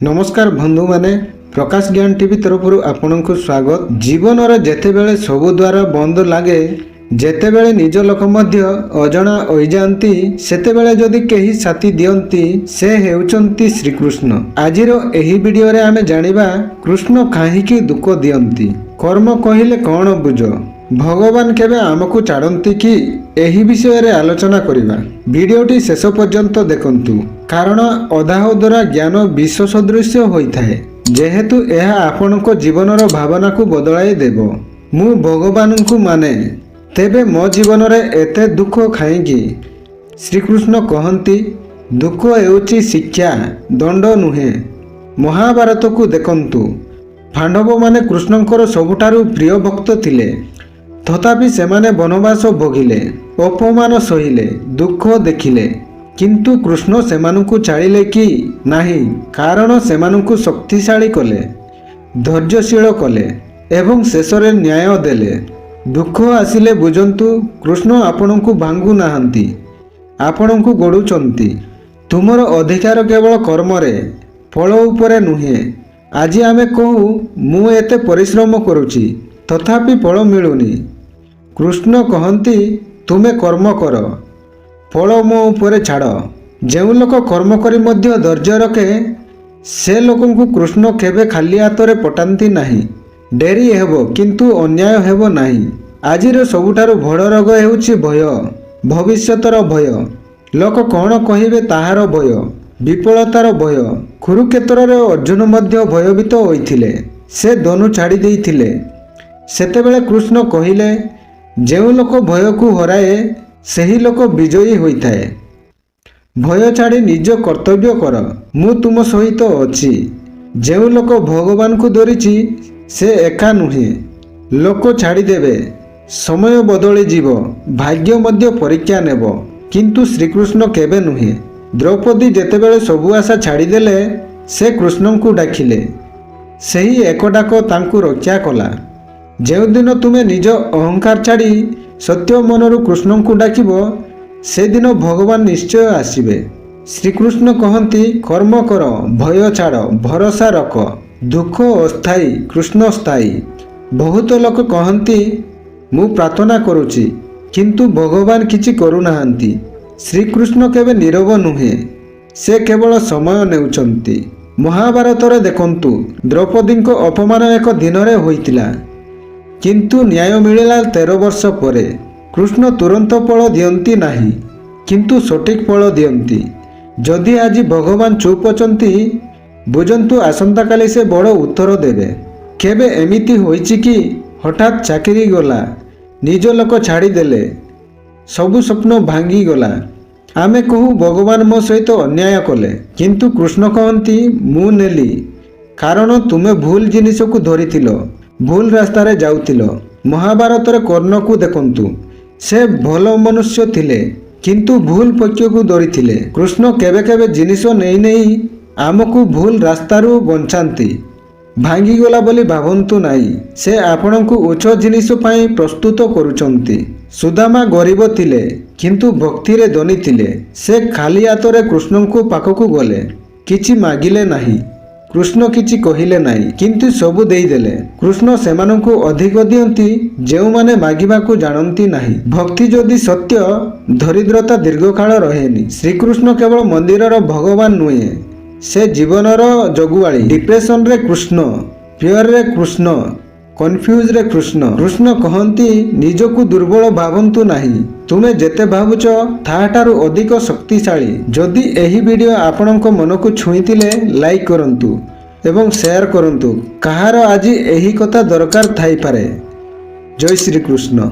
नमस्कार बंधु माने प्रकाश ज्ञान टीवी तरफ आपण को स्वागत। जीवन जेतेबेले सबु द्वार बंद लगे जेतेबेले निज लोक मध्य अजणा होई जांती सेतेबेले जदि केही साथी दियंती से हेउचंती श्रीकृष्ण। आजिर एही वीडियो रे आमे जानिबा कृष्ण काहीकि दुख दियंती। कर्म कहिले कौन बुझ भगवान केबे आमको छाड़ती कि एही विषय रे आलोचना करिबा। वीडियोटी शेष पर्यंत देखंतु कारण अधाह द्वारा ज्ञान विश्व सदृश होइथाए जेहेतु यह आपणको जीवनर भावना को बदलाई देव। मु भगवान को माने तेबे मो जीवन रे एते दुख खाएगी। श्रीकृष्ण कहती दुख हेउची शिक्षा दंड नुहे। महाभारत को देखंतु पांडव माने कृष्णंकर सबुठारु प्रिय भक्त थिले तथापि सेमाने वनवास भोगिले अपमान सहिले दुख देखिले किंतु कृष्ण सेमानंकु छाड़िले कि नाही कारण सेमानंकु शक्तिशाली कले धैर्यशील कले एवं शेषरे न्याय देले। दुख आसिले बुझंतु कृष्ण आपणंकु भांगु नाहंती आपणंकु गोडुचंती। तुमर अधिकार केवल कर्मरे फल उपरे नुहे। आज आमे कहू मु एते परिश्रम करुची तथापि फल मिलुनी। कृष्ण कहती तुमे कर्म कर फल मो उपरे छाड़। जो लोक कर्म करी मध्य धैर्य रखे से लोकंकु कृष्ण केबे खाली हाथ में पटाती नहीं। डेरी हेबो किंतु अन्याय हेबो नहीं। आजिर सबुठारु बड़ रोग हेउछि भय भविष्यतर भय। लोक कौन कहिबे ताहार भय विफलतार भय। कुरुक्षेत्र रे अर्जुन मध्य भयभीत होइथिले से धनु छाड़ी देइथिले। सेतेबेले कृष्ण कहिले जो लोक भय को हराए सही लोक विजयी होइथाए। भय छाड़ी निज कर्तव्य कर मु तुम सहित अछि। जो लोक भगवान को धरिछि से एका नुहे। लोक छाड़ी देवे समय बदली जीव भाग्य मध्य परीक्षा नेब किंतु श्रीकृष्ण केबे नुहे। द्रौपदी जेतेबेले सबु आशा छाड़ीदेले से कृष्ण को डाकिले सही एक डाक तांकु रक्षा कला। जो दिन तुमे निज अहंकार छाड़ी सत्य मनरु कृष्ण को डाकिब से दिन भगवान निश्चय आसिबे। श्रीकृष्ण कहती कर्म कर भय छाड़ भरोसा रख दुख अस्थायी कृष्ण स्थायी। बहुत लोक कहती मु प्रार्थना करुची किंतु भगवान किछि करुनाहांती। श्रीकृष्ण केबे नीरव नुहे से केवल समय नेउचंती। महाभारत रे देखंतु द्रौपदी को अपमान एक दिन रे होइतिला किंतु न्याय मिलिला 13 वर्ष परे। कृष्ण तुरंत फल दियंती नाही किंतु सठिक फल दियंती। जदि आज भगवान चुप अछंती बुझंतु आसंता काली से बड़ उत्तर देवे। केबे एमिति होइछि कि हठात चाकरी गला निज लोक छाड़ी देले सबु स्वप्न भांगी गला। आमे कहू भगवान मो सहित अन्याय कले किंतु कृष्ण कहती मु नेली कारण तुमे भूल जिनिस को धरिथिलो भूल रास्ता रे जाउथिलो। महाभारत रे कर्ण को देखंतु से भल मनुष्य थिले किंतु भूल पक्ष को धरिथिले। कृष्ण केबे केबे जिनिस नहीं नहीं आमको भूल रास्तारू बंचाती भांगी गला बोली भावंतु नाही। से आपण को उच्च जिनिस पाई प्रस्तुत करुचंती। सुदामा गरीब थिले किंतु भक्ति रे धनी थिले। से खाली हाथ रे कृष्ण को पाखकु गले किछि मागिले नाही। कृष्ण किछि कहिले नाही किंतु सबु देई देले। कृष्ण सेमानंकु अधिक दियंती जेउ माने मागिबाकु जानंती नाही। भक्ति जदि सत्य दरिद्रता दीर्घकाल रहेनी। श्रीकृष्ण केवल मंदिरर भगवान नुहे से जीवनर जगुआली। डिप्रेशन रे कृष्ण फियर रे कृष्ण कन्फ्यूज रे कृष्ण। कृष्ण कहती निजकु दुर्बल भावंतु नाही तुमे जेते भावुच ताहाठारु अधिक शक्तिशाली। जदि एही वीडियो आपणक मन को छुईतिले लाइक करंतु एवं शेयर करंतु। कहार आज एही कथा दरकार थाई पारे। जय श्री कृष्ण।